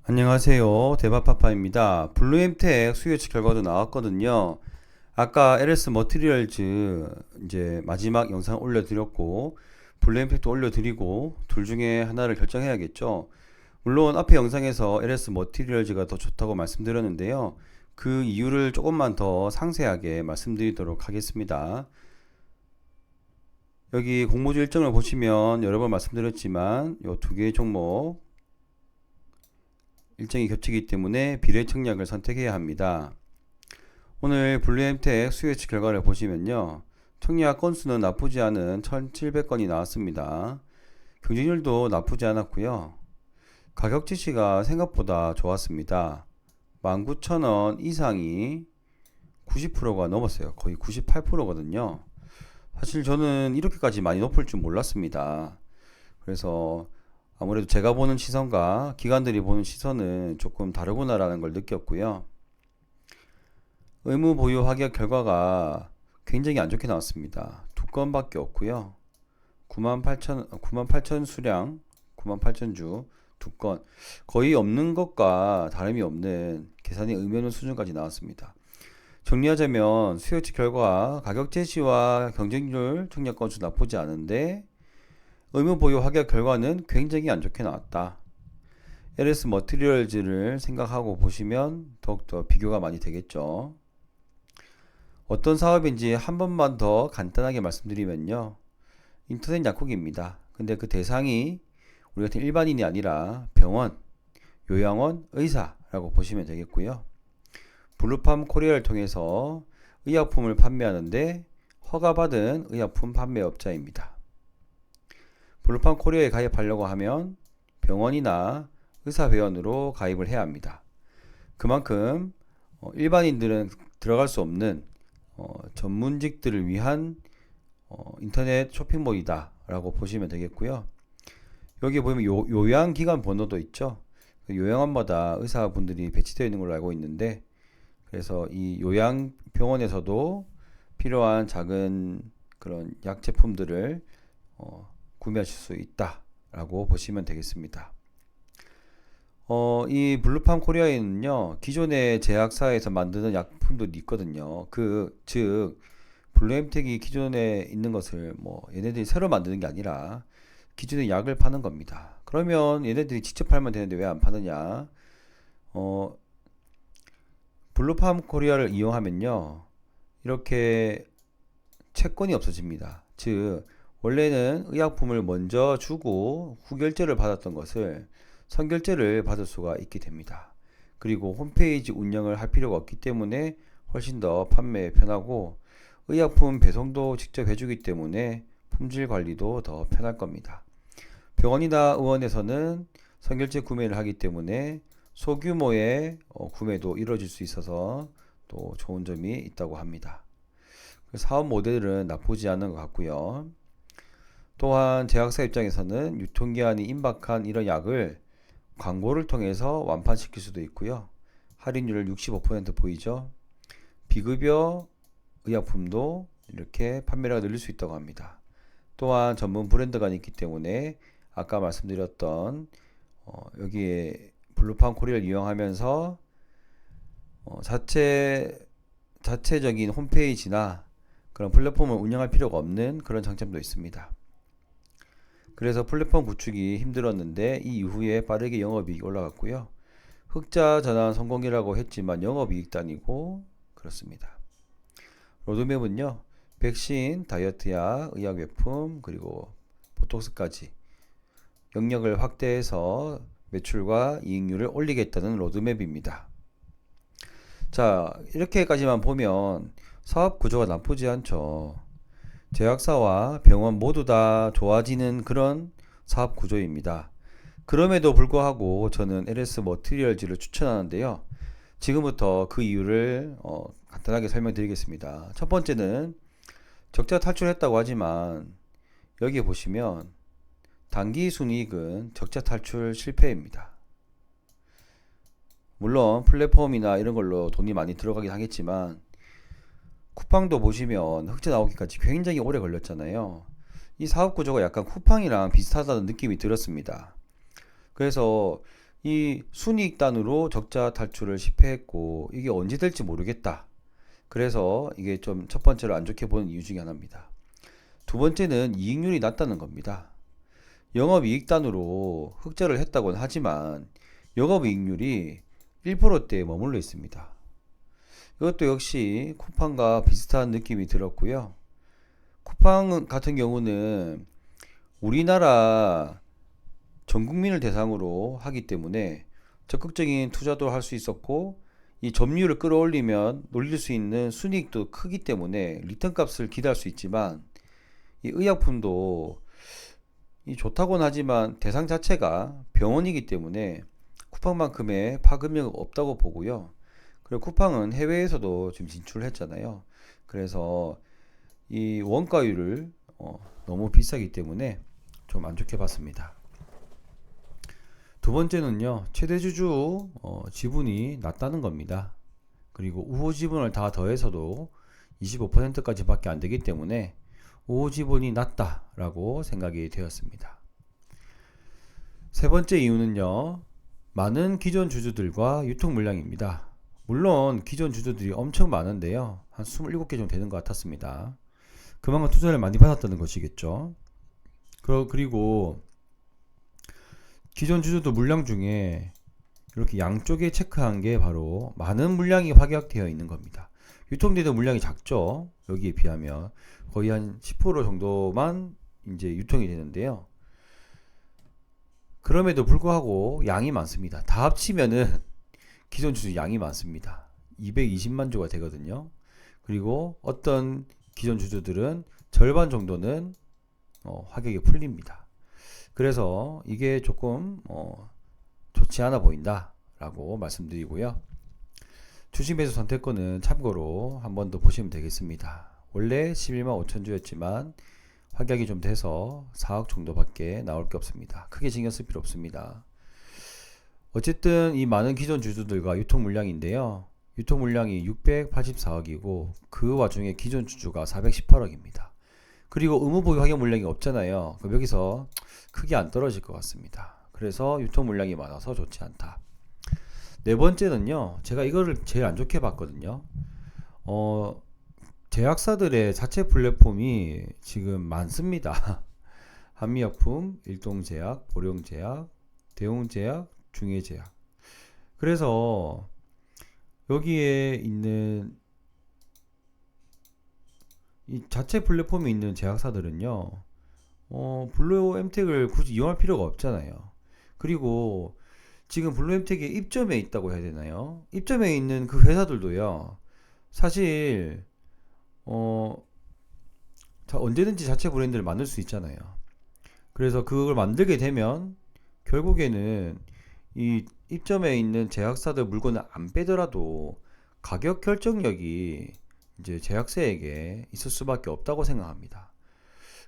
안녕하세요. 대바파파입니다. 블루엠텍 수요치 결과도 나왔거든요. 아까 LS 머티리얼즈 이제 마지막 영상 올려드렸고 블루엠텍도 올려드리고 둘 중에 하나를 결정해야겠죠. 물론 앞에 영상에서 LS 머티리얼즈가 더 좋다고 말씀드렸는데요. 그 이유를 조금만 더 상세하게 말씀드리도록 하겠습니다. 여기 공모주 일정을 보시면 여러 번 말씀드렸지만 이 두 개의 종목 일정이 겹치기 때문에 비례 청약을 선택해야 합니다. 오늘 블루엠텍 수요치 결과를 보시면요. 청약 건수는 나쁘지 않은 1700건이 나왔습니다. 경쟁률도 나쁘지 않았고요. 가격 지시가 생각보다 좋았습니다. 19,000원 이상이 90%가 넘었어요. 거의 98%거든요. 사실 저는 이렇게까지 많이 높을 줄 몰랐습니다. 그래서 아무래도 제가 보는 시선과 기관들이 보는 시선은 조금 다르구나라는 걸 느꼈고요. 의무 보유 확약 결과가 굉장히 안 좋게 나왔습니다. 두 건밖에 없고요. 98,000 수량, 98,000주 두 건. 거의 없는 것과 다름이 없는 계산이 의미 없는 수준까지 나왔습니다. 정리하자면 수요치 결과 가격 제시와 경쟁률 청약 건수 나쁘지 않은데 의무 보유 확약 결과는 굉장히 안 좋게 나왔다. LS 머티리얼즈를 생각하고 보시면 더욱더 비교가 많이 되겠죠. 어떤 사업인지 한 번만 더 간단하게 말씀드리면요. 인터넷 약국입니다. 근데 그 대상이 우리 같은 일반인이 아니라 병원, 요양원, 의사라고 보시면 되겠고요. 블루팜 코리아를 통해서 의약품을 판매하는데 허가받은 의약품 판매업자입니다. 블루팜 코리아에 가입하려고 하면 병원이나 의사회원으로 가입을 해야 합니다. 그만큼 일반인들은 들어갈 수 없는 전문직들을 위한 인터넷 쇼핑몰이다 라고 보시면 되겠고요. 여기 보면 요양기관 번호도 있죠. 요양원마다 의사분들이 배치되어 있는 걸로 알고 있는데 그래서 이 요양병원에서도 필요한 작은 그런 약 제품들을 구매하실 수 있다라고 보시면 되겠습니다. 이 블루팜 코리아에는요, 기존의 제약사에서 만드는 약품들이 있거든요. 즉, 블루엠텍이 기존에 있는 것을 얘네들이 새로 만드는 게 아니라 기존의 약을 파는 겁니다. 그러면 얘네들이 직접 팔면 되는데 왜 안 파느냐? 블루팜 코리아를 이용하면요, 이렇게 채권이 없어집니다. 즉, 원래는 의약품을 먼저 주고 후결제를 받았던 것을 선결제를 받을 수가 있게 됩니다. 그리고 홈페이지 운영을 할 필요가 없기 때문에 훨씬 더 판매에 편하고 의약품 배송도 직접 해주기 때문에 품질 관리도 더 편할 겁니다. 병원이나 의원에서는 선결제 구매를 하기 때문에 소규모의 구매도 이루어질 수 있어서 또 좋은 점이 있다고 합니다. 사업 모델은 나쁘지 않은 것 같고요. 또한 제약사 입장에서는 유통기한이 임박한 이런 약을 광고를 통해서 완판시킬 수도 있고요. 할인율을 65% 보이죠. 비급여 의약품도 이렇게 판매량을 늘릴 수 있다고 합니다. 또한 전문 브랜드가 있기 때문에 아까 말씀드렸던 여기에 블루팜 코리아를 이용하면서 자체적인 홈페이지나 그런 플랫폼을 운영할 필요가 없는 그런 장점도 있습니다. 그래서 플랫폼 구축이 힘들었는데 이 이후에 빠르게 영업이익이 올라갔고요. 흑자 전환 성공이라고 했지만 영업이익도 아니고 그렇습니다. 로드맵은요. 백신, 다이어트약, 의약외품, 그리고 보톡스까지 영역을 확대해서 매출과 이익률을 올리겠다는 로드맵입니다. 자, 이렇게까지만 보면 사업 구조가 나쁘지 않죠. 제약사와 병원 모두 다 좋아지는 그런 사업 구조입니다. 그럼에도 불구하고 저는 LS 머티리얼즈를 추천하는데요. 지금부터 그 이유를 간단하게 설명드리겠습니다. 첫 번째는 적자 탈출했다고 하지만 여기 보시면 단기 순이익은 적자 탈출 실패입니다. 물론 플랫폼이나 이런 걸로 돈이 많이 들어가긴 하겠지만 쿠팡도 보시면 흑자 나오기까지 굉장히 오래 걸렸잖아요. 이 사업 구조가 약간 쿠팡이랑 비슷하다는 느낌이 들었습니다. 그래서 이 순이익단으로 적자 탈출을 실패했고 이게 언제 될지 모르겠다. 그래서 이게 좀 첫 번째로 안 좋게 보는 이유 중에 하나입니다. 두 번째는 이익률이 낮다는 겁니다. 영업이익단으로 흑자를 했다고는 하지만 영업이익률이 1%대에 머물러 있습니다. 이것도 역시 쿠팡과 비슷한 느낌이 들었고요. 쿠팡 같은 경우는 우리나라 전 국민을 대상으로 하기 때문에 적극적인 투자도 할 수 있었고 이 점유율을 끌어올리면 놀릴 수 있는 순이익도 크기 때문에 리턴 값을 기대할 수 있지만 이 의약품도 이 좋다고는 하지만 대상 자체가 병원이기 때문에 쿠팡만큼의 파급력은 없다고 보고요. 그리고 쿠팡은 해외에서도 지금 진출을 했잖아요. 그래서 이 원가율을 너무 비싸기 때문에 좀 안 좋게 봤습니다. 두 번째는요, 최대주주 지분이 낮다는 겁니다. 그리고 우호 지분을 다 더해서도 25%까지 밖에 안 되기 때문에 우호 지분이 낮다라고 생각이 되었습니다. 세 번째 이유는요, 많은 기존 주주들과 유통 물량입니다. 물론 기존 주주들이 엄청 많은데요, 한 27개 정도 되는 것 같았습니다. 그만큼 투자를 많이 받았다는 것이겠죠. 그리고 기존 주주도 물량 중에 이렇게 양쪽에 체크한 게 바로 많은 물량이 확약되어 있는 겁니다. 유통되는 물량이 작죠. 여기에 비하면 거의 한 10% 정도만 이제 유통이 되는데요. 그럼에도 불구하고 양이 많습니다. 다 합치면은 기존 주주 양이 많습니다. 220만 주가 되거든요. 그리고 어떤 기존 주주들은 절반 정도는 확약이 풀립니다. 그래서 이게 조금 좋지 않아 보인다 라고 말씀드리고요. 주식 매수 선택권은 참고로 한 번 더 보시면 되겠습니다. 원래 11만 5천 주였지만 확약이 좀 돼서 4억 정도밖에 나올 게 없습니다. 크게 신경 쓸 필요 없습니다. 어쨌든 이 많은 기존 주주들과 유통 물량인데요. 유통 물량이 684억이고 그 와중에 기존 주주가 418억입니다. 그리고 의무보유 확약 물량이 없잖아요. 그럼 여기서 크게 안 떨어질 것 같습니다. 그래서 유통 물량이 많아서 좋지 않다. 네 번째는요, 제가 이거를 제일 안 좋게 봤거든요. 제약사들의 자체 플랫폼이 지금 많습니다. 한미약품, 일동제약, 보령제약, 대웅제약, 중해제약. 그래서 여기에 있는 이 자체 플랫폼에 있는 제약사들은요, 블루 엠텍을 굳이 이용할 필요가 없잖아요. 그리고 지금 블루 엠텍의 입점에 있다고 해야 되나요? 입점에 있는 그 회사들도요, 사실 언제든지 자체 브랜드를 만들 수 있잖아요. 그래서 그걸 만들게 되면 결국에는 이 입점에 있는 제약사들 물건을 안 빼더라도 가격 결정력이 이제 제약사에게 있을 수밖에 없다고 생각합니다.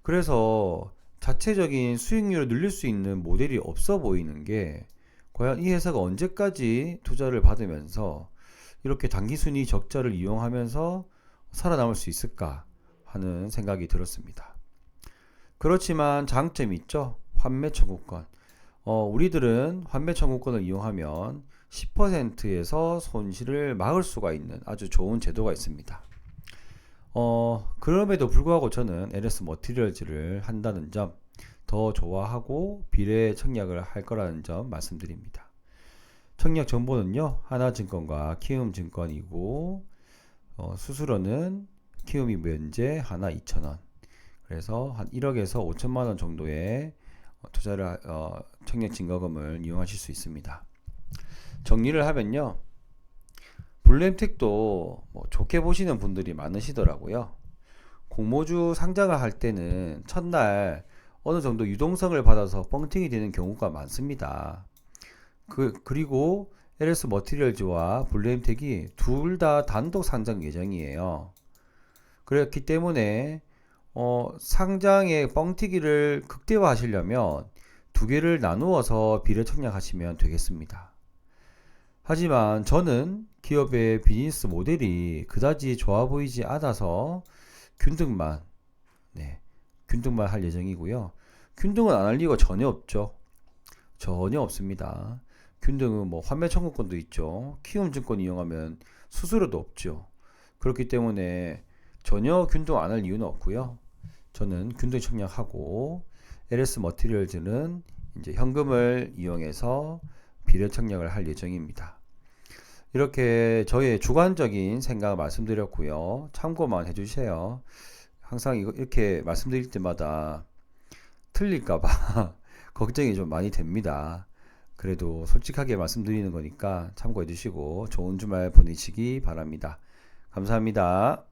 그래서 자체적인 수익률을 늘릴 수 있는 모델이 없어 보이는 게 과연 이 회사가 언제까지 투자를 받으면서 이렇게 단기순위 적자를 이용하면서 살아남을 수 있을까 하는 생각이 들었습니다. 그렇지만 장점이 있죠. 환매 청구권. 우리들은 환매 청구권을 이용하면 10%에서 손실을 막을 수가 있는 아주 좋은 제도가 있습니다. 그럼에도 불구하고 저는 LS 머티리얼즈를 한다는 점, 더 좋아하고 비례 청약을 할 거라는 점 말씀드립니다. 청약 정보는요, 하나증권과 키움증권이고, 수수료는 키움이 면제, 하나 2,000원. 그래서 한 1억에서 5천만원 정도의 투자를, 청약 증거금을 이용하실 수 있습니다. 정리를 하면요, 블루엠텍도 뭐 좋게 보시는 분들이 많으시더라고요. 공모주 상장을 할 때는 첫날 어느 정도 유동성을 받아서 뻥튀기 되는 경우가 많습니다. 그리고 LS 머티리얼즈와 블루엠텍이 둘 다 단독 상장 예정이에요. 그렇기 때문에 상장의 뻥튀기를 극대화하시려면 두 개를 나누어서 비례 청약하시면 되겠습니다. 하지만 저는 기업의 비즈니스 모델이 그다지 좋아 보이지 않아서 균등만 할 예정이고요. 균등은 안 할 이유가 전혀 없죠. 전혀 없습니다. 균등은 뭐 환매 청구권도 있죠. 키움증권 이용하면 수수료도 없죠. 그렇기 때문에 전혀 균등 안 할 이유는 없고요. 저는 균등 청약하고 LS 머티리얼즈는 이제 현금을 이용해서 비례 청약을 할 예정입니다. 이렇게 저의 주관적인 생각을 말씀드렸고요. 참고만 해주세요. 항상 이렇게 말씀드릴 때마다 틀릴까봐 걱정이 좀 많이 됩니다. 그래도 솔직하게 말씀드리는 거니까 참고해 주시고 좋은 주말 보내시기 바랍니다. 감사합니다.